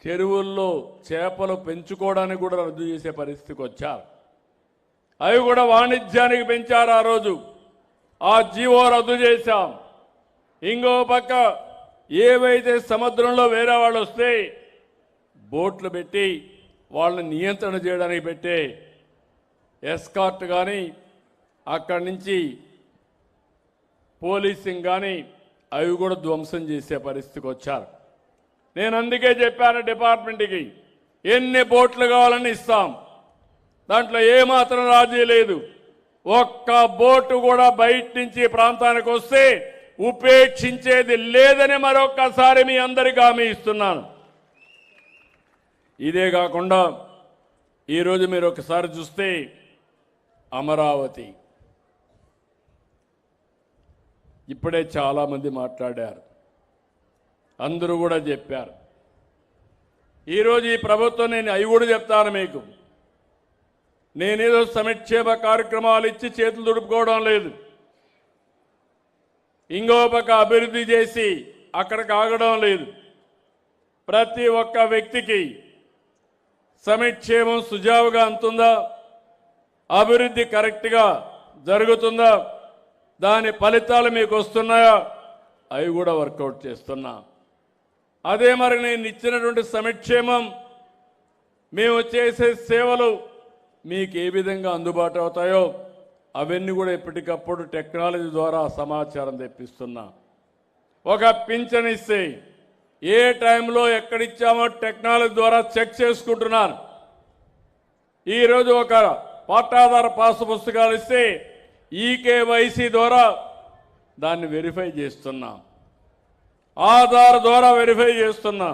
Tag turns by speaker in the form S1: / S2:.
S1: చెరువుల్లో చేపలు పెంచుకోవడానికి కూడా రద్దు చేసే పరిస్థితికి వచ్చారు. అవి కూడా వాణిజ్యానికి పెంచారు. ఆ రోజు ఆ జీవో రద్దు చేశాం. ఇంకో పక్క ఏవైతే సముద్రంలో వేరే వాళ్ళు వస్తే బోట్లు పెట్టి వాళ్ళని నియంత్రణ చేయడానికి పెట్టే ఎస్కార్ట్ కానీ అక్కడి నుంచి పోలీసింగ్ కానీ అవి కూడా ధ్వంసం చేసే పరిస్థితికి వచ్చారు. నేను అందుకే చెప్పాను డిపార్ట్మెంట్కి, ఎన్ని బోట్లు కావాలని ఇస్తాం, దాంట్లో ఏమాత్రం రాజీ లేదు. ఒక్క బోటు కూడా బయట నుంచి ప్రాంతానికి వస్తే ఉపేక్షించేది లేదని మరొక్కసారి మీ అందరికీ హామీ ఇస్తున్నాను. ఇదే కాకుండా ఈరోజు మీరు ఒకసారి చూస్తే అమరావతి ఇప్పుడే చాలామంది మాట్లాడారు, అందరూ కూడా చెప్పారు. ఈరోజు ఈ ప్రభుత్వం, నేను అవి కూడా చెప్తాను మీకు, నేనేదో సంక్షేమ కార్యక్రమాలు ఇచ్చి చేతులు దుడుపుకోవడం లేదు. ఇంకో పక్క అభివృద్ధి చేసి అక్కడికి ఆగడం లేదు. ప్రతి ఒక్క వ్యక్తికి సంక్షేమం సుజావుగా అందుతుందా, అభివృద్ధి కరెక్ట్గా జరుగుతుందా, దాని ఫలితాలు మీకు వస్తున్నాయా, అవి కూడా వర్కౌట్ చేస్తున్నా. అదే మరి నేను ఇచ్చినటువంటి సంక్షేమం, మేము చేసే సేవలు మీకు ఏ విధంగా అందుబాటు అవుతాయో అవన్నీ కూడా ఎప్పటికప్పుడు టెక్నాలజీ ద్వారా సమాచారం తెప్పిస్తున్నా. ఒక పింఛన్ ఇస్తే ఏ టైంలో ఎక్కడిచ్చామో టెక్నాలజీ ద్వారా చెక్ చేసుకుంటున్నాను. ఈరోజు ఒక పట్టాదార పాసు పుస్తకాలు ఇస్తే ఈకేవైసీ ద్వారా దాన్ని వెరిఫై చేస్తున్నా, ఆధార్ ద్వారా వెరిఫై చేస్తున్నా.